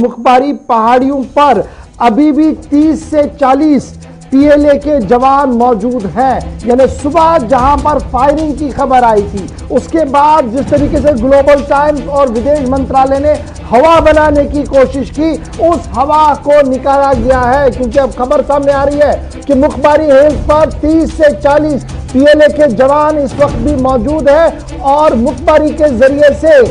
मुखबारी पहाड़ियों पर अभी भी 30 से 40 पीएलए के जवान मौजूद हैं। यानी सुबह जहां पर फायरिंग की खबर आई थी, उसके बाद जिस तरीके से ग्लोबल टाइम्स और विदेश मंत्रालय ने हवा बनाने की कोशिश की, उस हवा को निकाला गया है। क्योंकि अब खबर सामने आ रही है कि मुखबारी हिल्स पर 30 से 40 पीएलए के जवान इस वक्त भी मौजूद है और मुखबारी के जरिए से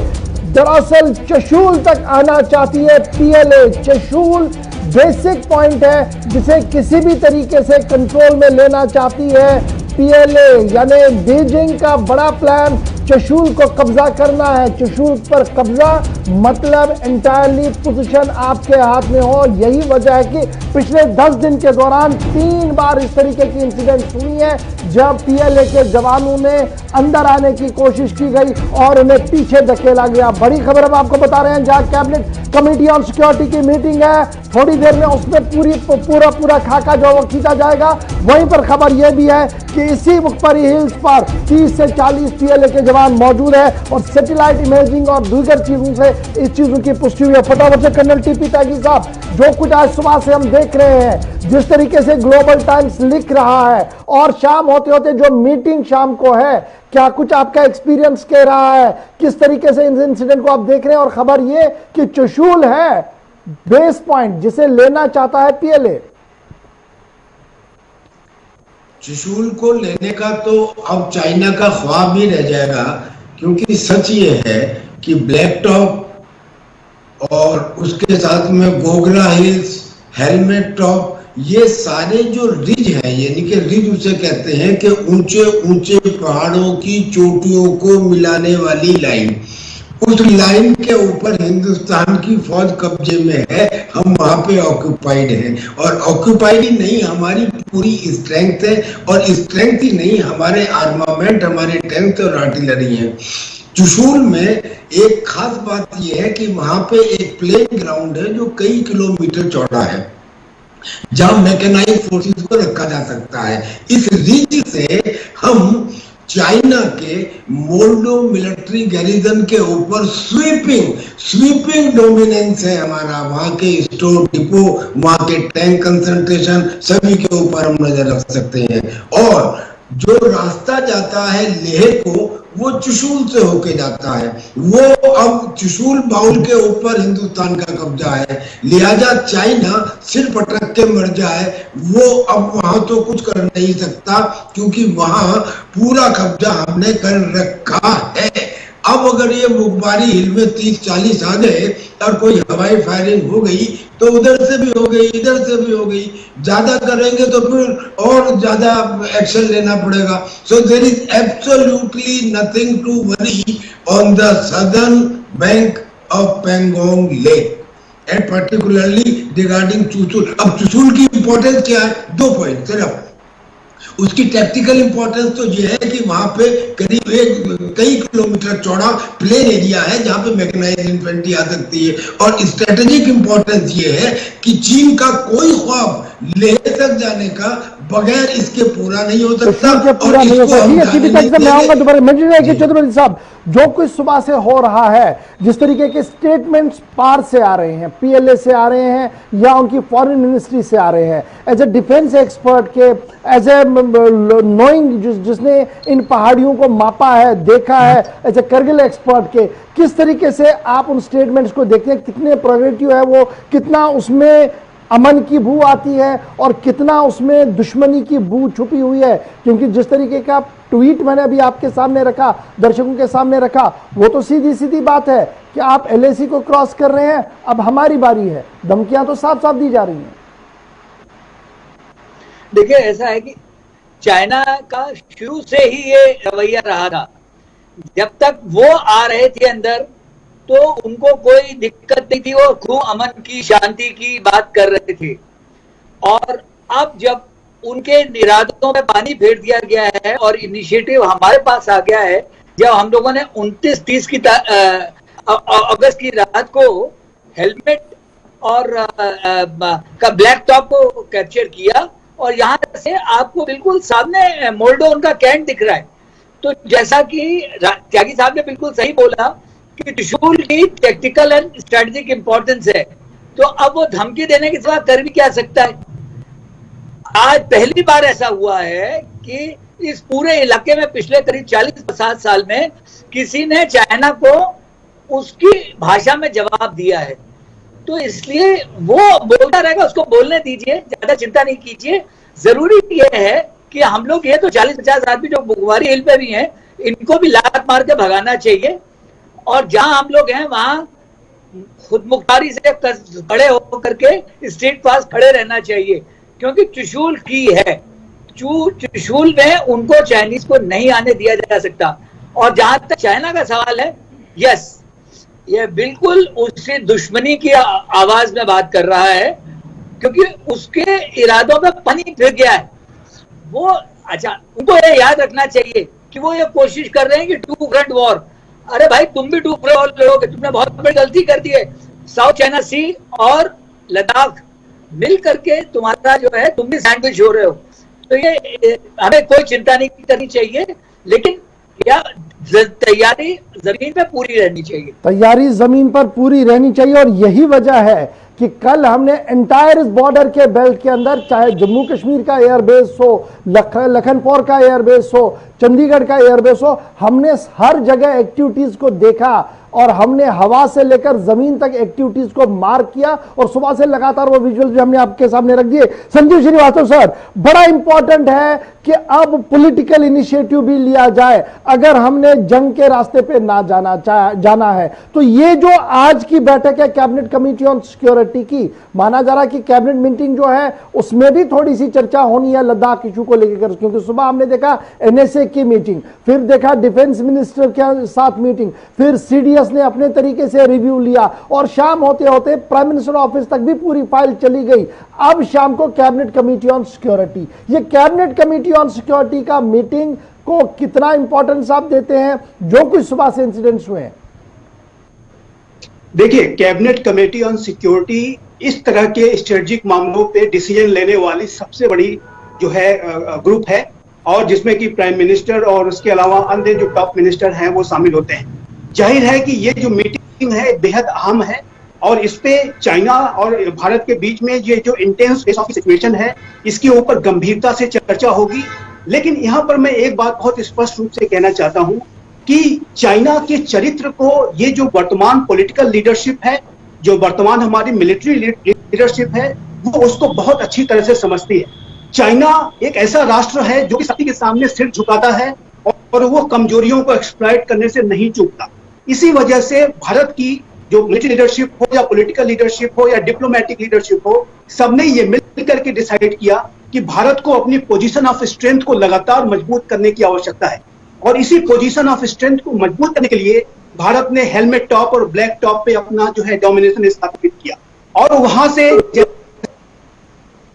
दरअसल चशूल तक आना चाहती है पीएलए। चशूल बेसिक पॉइंट है जिसे किसी भी तरीके से कंट्रोल में लेना चाहती है पीएलए। यानी बीजिंग का बड़ा प्लान चशूल को कब्जा करना है। चशूल पर कब्जा मतलब एंटायरली पोजीशन आपके हाथ में हो। यही वजह है कि पिछले 10 दिन के दौरान 3 बार इस तरीके की इंसिडेंट हुई है जब पीएलए के जवानों ने अंदर आने की कोशिश की गई और उन्हें पीछे धकेला गया। बड़ी खबर अब आपको बता रहे हैं, जहां कैबिनेट कमेटी ऑन सिक्योरिटी की मीटिंग है, थोड़ी देर में उसमें पूरा खाका जो वो खींचा जाएगा। वहीं पर खबर यह भी है कि इसी मुखबारी हिल्स पर 30 से 40 पीएलए के जवान मौजूद है और सैटेलाइट इमेजिंग और दूसर चीजों से इस चीजों की पुष्टि हुई है। फटाफट से कर्नल टीपी त्यागी साहब, जो कुछ आज सुबह से हम देख रहे हैं, जिस तरीके से ग्लोबल टाइम्स लिख रहा है और शाम होते होते जो मीटिंग शाम को है, क्या कुछ आपका एक्सपीरियंस कह रहा है? किस तरीके से इस इंसिडेंट को आप देख रहे हैं? और खबर यह कि चशूल है बेस पॉइंट जिसे लेना चाहता है पीएलए। चशूल को लेने का तो अब चाइना का ख्वाब ही रह जाएगा, क्योंकि सच ये है कि ब्लैक टॉप और उसके साथ में गोगरा हिल्स, हेलमेट टॉप, ये सारे जो रिज है, यानी कि रिज उसे कहते हैं कि ऊंचे ऊंचे पहाड़ों की चोटियों को मिलाने वाली लाइन, उस लाइन के ऊपर हिंदुस्तान की फौज कब्जे में है। हम वहां पे ऑक्यूपाइड हैं और ऑक्यूपाइड ही नहीं, हमारी पूरी स्ट्रेंथ है और स्ट्रेंथ ही नहीं, हमारे आर्मामेंट, हमारे टैंक और आर्टिलरी है। चशूल में एक खास बात यह है कि वहां पे एक प्लेइंग ग्राउंड है जो कई किलोमीटर चौड़ा है, जहां मैकेनाइज्ड फोर्सेस को रखा जा सकता है। इस रिज से हम चाइना के मोल्डो मिलिट्री गैरिजन के ऊपर स्वीपिंग डोमिनेंस है हमारा। वहां के स्टोर डिपो, वहां के टैंक कंसंट्रेशन, सभी के ऊपर हम नजर रख सकते हैं। और जो रास्ता जाता है लेह को, वो चशूल से होके जाता है। वो अब चशूल बाउल के ऊपर हिंदुस्तान का कब्जा है, लिहाजा चाइना सिर पटक के मर जाए, वो अब वहां तो कुछ कर नहीं सकता, क्योंकि वहां पूरा कब्जा हमने कर रखा है। अब अगर ये मुखबारी हिल में 30-40 आ गए और कोई हवाई फायरिंग हो गई तो उधर से भी हो गई, इधर से भी हो गई, ज्यादा करेंगे तो फिर और ज्यादा एक्शन लेना पड़ेगा। So there is absolutely nothing to worry on the southern bank of Pangong lake and particularly regarding Chushul. अब चुशूल की इंपॉर्टेंस क्या है? 2 पॉइंट सिर्फ। उसकी टैक्टिकल इंपॉर्टेंस तो ये है कि वहां पे करीब कई किलोमीटर चौड़ा प्लेन एरिया है जहां पे मैकेनाइज्ड इन्फेंट्री आ सकती है। और स्ट्रेटेजिक इंपॉर्टेंस ये है कि चीन का कोई ख्वाब लेह तक जाने का बगैर इसके पूरा नहीं हो सकता। पूरा नहीं होता। मैं आऊंगा दोबारा। चतुर्वेदी साहब, जो कुछ सुबह से हो रहा है, जिस तरीके के स्टेटमेंट्स पार से आ रहे हैं, पीएलए से आ रहे हैं या उनकी फॉरेन मिनिस्ट्री से आ रहे हैं, एज ए डिफेंस एक्सपर्ट के, एज ए नोइंग जिसने इन पहाड़ियों को मापा है, देखा है, एज ए करगिल एक्सपर्ट के, किस तरीके से आप उन स्टेटमेंट्स को देखते हैं? कितने प्रोग्रेसिव है वो, कितना उसमें अमन की बू आती है और कितना उसमें दुश्मनी की बू छुपी हुई है? क्योंकि जिस तरीके का ट्वीट मैंने अभी आपके सामने रखा, दर्शकों के सामने रखा, वो तो सीधी सीधी बात है कि आप एलएसी को क्रॉस कर रहे हैं, अब हमारी बारी है। धमकियां तो साफ साफ दी जा रही हैं। देखिए, ऐसा है कि चाइना का शुरू से ही ये रवैया रहा था। जब तक वो आ रहे थे अंदर तो उनको कोई दिक्कत नहीं थी, वो खूब अमन की, शांति की बात कर रहे थे। और अब जब उनके इरादों में पानी फेर दिया गया है और इनिशिएटिव हमारे पास आ गया है, जब हम लोगों ने 29-30 की अगस्त की रात को हेलमेट और का ब्लैक टॉप को कैप्चर किया और यहाँ से आपको बिल्कुल सामने मोल्डो उनका कैंट दिख रहा है। तो जैसा कि त्यागी साहब ने बिल्कुल सही बोला कि चशूल की टैक्टिकल एंड स्ट्रेटेजिक इंपॉर्टेंस है। तो अब वो धमकी देने के सिवा कर भी क्या सकता है। आज पहली बार ऐसा हुआ है कि इस पूरे इलाके में पिछले करीब 40-50 साल में किसी ने चाइना को उसकी भाषा में जवाब दिया है। तो इसलिए वो बोलता रहेगा, उसको बोलने दीजिए, ज्यादा चिंता नहीं कीजिए। जरूरी ये है कि हम लोग, ये तो 40-50 आदमी जो बुगवारी हिल पे भी हैं, इनको भी लात मार के भगाना चाहिए। और जहां हम लोग हैं वहां खुद मुख्तारी से खड़े होकर के स्ट्रीट पास खड़े रहना चाहिए, क्योंकि चुशूल की है। चुशूल में उनको चाइनीज को नहीं आने दिया जा सकता। और जहां तक चाइना का सवाल है, यस, ये बिल्कुल उससे दुश्मनी की आवाज में बात कर रहा है, क्योंकि उसके इरादों में पानी फिर गया है वो। अच्छा, उनको ये याद रखना चाहिए कि वो ये कोशिश कर रहे हैं कि टू फ्रंट वॉर। अरे भाई, तुम भी टू फ्रंट वॉर लोगे, तुमने बहुत बड़ी गलती कर दी है। साउथ चाइना सी और लद्दाख मिल करके तुम्हारा जो है, तुम भी सैंडविच हो रहे हो। तो ये हमें कोई चिंता नहीं करनी चाहिए, लेकिन या तैयारी जमीन पे पूरी रहनी चाहिए। तैयारी जमीन पर पूरी रहनी चाहिए। और यही वजह है कि कल हमने एंटायर इस बॉर्डर के बेल्ट के अंदर, चाहे जम्मू कश्मीर का एयरबेस हो, लखनपुर का एयरबेस हो, चंडीगढ़ का एयरबेस हो, हमने हर जगह एक्टिविटीज को देखा और हमने हवा से लेकर जमीन तक एक्टिविटीज को मार्क किया। और सुबह से लगातार वो विजुअल भी हमने आपके सामने रख दिए। संजीव श्रीवास्तव सर, बड़ा इंपॉर्टेंट है कि अब पॉलिटिकल इनिशिएटिव भी लिया जाए अगर हमने जंग के रास्ते पे ना जाना है। तो ये जो आज की बैठक है कैबिनेट कमेटी ऑन सिक्योरिटी की, माना जा रहा है कि कैबिनेट मीटिंग जो है उसमें भी थोड़ी सी चर्चा होनी है लद्दाख इशू को लेकर, क्योंकि सुबह हमने देखा एनएसए की मीटिंग, फिर देखा डिफेंस मिनिस्टर के साथ मीटिंग, फिर सीडीएस ने अपने तरीके से रिव्यू लिया, और शाम होते होते प्राइम मिनिस्टर ऑफिस तक भी पूरी फाइल चली गई। अब शाम को कैबिनेट कमेटी ऑन सिक्योरिटी, ये कैबिनेट कमेटी ऑन सिक्योरिटी का मीटिंग को कितना इंपॉर्टेंस आप देते हैं, जो कुछ सुबह से इंसिडेंट्स हुए हैं? देखिए, कैबिनेट कमेटी ऑन सिक्योरिटी इस तरह के स्ट्रेटेजिक मामलों पे डिसीजन लेने वाली सबसे बड़ी जो है ग्रुप है, और जिसमें कि प्राइम मिनिस्टर और उसके अलावा अन्य जो टॉप मिनिस्टर हैं वो शामिल होते हैं। जाहिर है कि ये जो मीटिंग है बेहद अहम है, और इस पे चाइना और भारत के बीच में ये जो इंटेंस सिचुएशन है, इसके ऊपर गंभीरता से चर्चा होगी। लेकिन यहाँ पर मैं एक बात बहुत स्पष्ट रूप से कहना चाहता हूँ कि चाइना के चरित्र को ये जो वर्तमान पॉलिटिकल लीडरशिप है, जो वर्तमान हमारी मिलिट्री लीडरशिप है, वो उसको बहुत अच्छी तरह से समझती है। चाइना एक ऐसा राष्ट्र है जो कि सत्य के सामने सिर झुकाता है और वो कमजोरियों को एक्सप्लॉइट करने से नहीं चूकता। इसी वजह से भारत की जो मिलिट्री लीडरशिप हो या पॉलिटिकल लीडरशिप हो या डिप्लोमेटिक लीडरशिप हो, सबने ये मिल करके डिसाइड किया कि भारत को अपनी पोजीशन ऑफ स्ट्रेंथ को लगातार मजबूत करने की आवश्यकता है। और इसी पोजीशन ऑफ स्ट्रेंथ को मजबूत करने के लिए भारत ने हेलमेट टॉप और ब्लैक टॉप पे अपना जो है डोमिनेशन स्थापित किया। और वहां से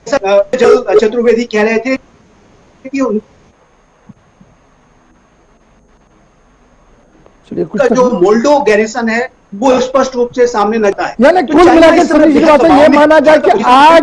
चतुर्वेदी कह रहे थे कि उनका जो मोल्डो गैरिसन है वो स्पष्ट रूप से सामने नजर है। यानी कुल मिलाकर समझिए बात ये माना जाए कि आज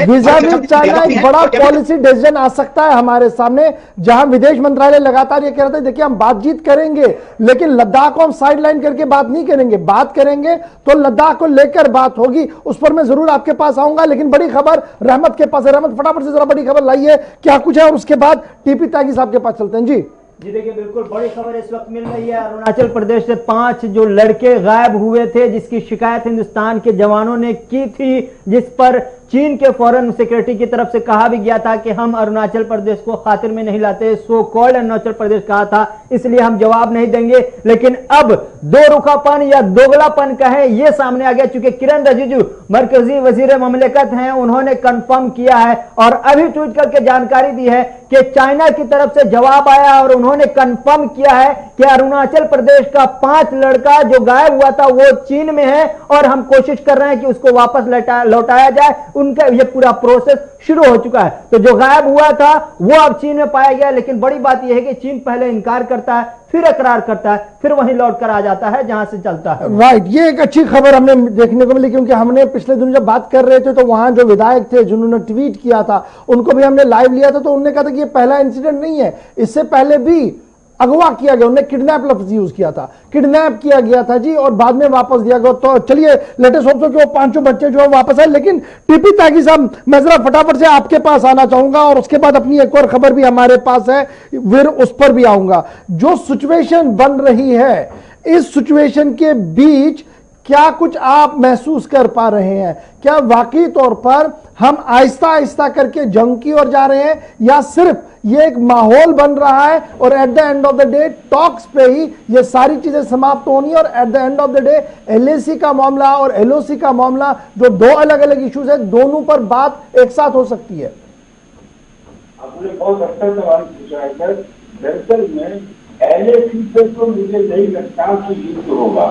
विज़ाविज़ चाइना एक बड़ा पॉलिसी डिसीजन आ सकता है हमारे सामने, जहां विदेश मंत्रालय लगातार ये कह रहा था देखिए हम बातचीत करेंगे लेकिन लद्दाख को हम साइड लाइन करके बात नहीं करेंगे, बात करेंगे तो लद्दाख को लेकर बात होगी। उस पर मैं जरूर आपके पास आऊंगा, लेकिन बड़ी खबर रहमत के पास है। रहमत, फटाफट से जरा बड़ी खबर लाइए, क्या कुछ है, और उसके बाद टीपी त्यागी साहब के पास चलते हैं। जी देखिए, बिल्कुल बड़ी खबर इस वक्त मिल रही है। अरुणाचल प्रदेश से 5 जो लड़के गायब हुए थे, जिसकी शिकायत हिंदुस्तान के जवानों ने की थी, जिस पर चीन के फॉरेन सेक्रेटरी की तरफ से कहा भी गया था कि हम अरुणाचल प्रदेश को खातिर में नहीं लाते, सो कॉल्ड अरुणाचल प्रदेश कहा था, इसलिए हम जवाब नहीं देंगे। लेकिन अब दो रुखापन या दोगलापन कहें, यह सामने आ गया, चूंकि किरण रिजिजू मरकजी वजीर ममलिकत हैं, उन्होंने कंफर्म किया है और अभी ट्वीट करके जानकारी दी है कि चाइना की तरफ से जवाब आया और उन्होंने कंफर्म किया है कि अरुणाचल प्रदेश का 5 लड़का जो गायब हुआ था वो चीन में है और हम कोशिश कर रहे हैं कि उसको वापस लौटाया जाए। उनका ये पूरा प्रोसेस शुरू हो चुका है। तो जो गायब हुआ था वो अब चीन में पाया गया, लेकिन बड़ी बात यह है कि चीन पहले इनकार करता है, फिर इकरार करता है, फिर वहीं लौट कर आ जाता है जहां से चलता है। राइट, ये एक अच्छी खबर हमने देखने को मिली, क्योंकि हमने पिछले दिनों जब बात कर रहे थे तो वहां जो विधायक थे जिन्होंने ट्वीट किया था उनको भी हमने लाइव लिया था, तो उन्होंने कहा था कि ये पहला इंसिडेंट नहीं है, इससे पहले भी अगवा किया गया, उन्हें किडनैप लफ्ज यूज किया था, किडनैप किया गया था जी, और बाद में वापस दिया गया। तो चलिए लेटेस्ट होप कि वो 5 बच्चे जो है वापस आए। लेकिन टीपी त्यागी साहब, मैं जरा फटाफट से आपके पास आना चाहूंगा और उसके बाद अपनी एक और खबर भी हमारे पास है, फिर उस पर भी आऊंगा। जो सिचुएशन बन रही है, इस सिचुएशन के बीच क्या कुछ आप महसूस कर पा रहे हैं? क्या वाकई तौर पर हम आहिस्ता आहिस्ता करके जंग की ओर जा रहे हैं, या सिर्फ ये एक माहौल बन रहा है और at the end of the day talks पे ही ये सारी चीजें समाप्त होनी है, और at the end of the day LAC का मामला और एलओसी का मामला, जो 2 अलग अलग इश्यूज है, दोनों पर बात एक साथ हो सकती है? आपने बहुत अच्छा सवाल पूछा है सर। दरअसल में एलएसी पे तो मुझे नहीं लगता कि युद्ध होगा।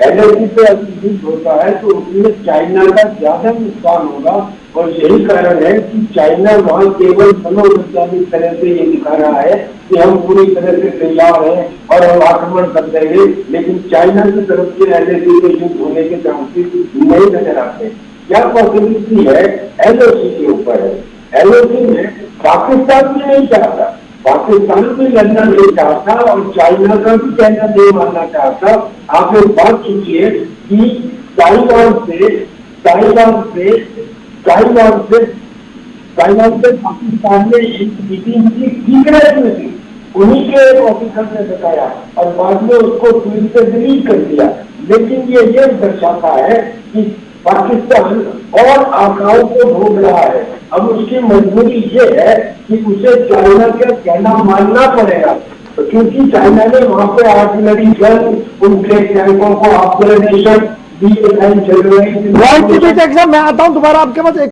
एलएसी पे अगर युद्ध होता है तो उसमें चाइना का ज्यादा नुकसान होगा, और यही कारण है कि चाइना वहाँ केवल मनोवैज्ञानिक तरह से ये दिखा रहा है कि हम पूरी तरह से तैयार हैं और हम आक्रमण कर देंगे, लेकिन चाइना की तरफ से एलएसी के युद्ध होने के चांसेस नहीं नजर आते। क्या पॉसिबिलिटी है? एलओसी के ऊपर है। एलओसी में पाकिस्तान भी नहीं चाहता, पाकिस्तान भी लड़ना नहीं चाहता और चाइना का भी कहना नहीं मानना चाहता। आप एक बात सोचिए कि ताइवान से पाकिस्तान में एक मीटिंग की, सीक्रेट मीटिंग, उन्हीं के एक ऑफिसर ने बताया और बाद में उसको ट्वीट से डिलीट कर दिया। लेकिन ये दर्शाता है कि पाकिस्तान और आकाओं को भोग रहा है। अब उसकी मजबूरी ये है कि उसे चाइना का कहना मानना पड़ेगा, तो क्योंकि चाइना ने वहां पे आर्टिलरी गन, उनके टैंकों को अपग्रेडेशन, मैं आता हूं दोबारा आपके पास।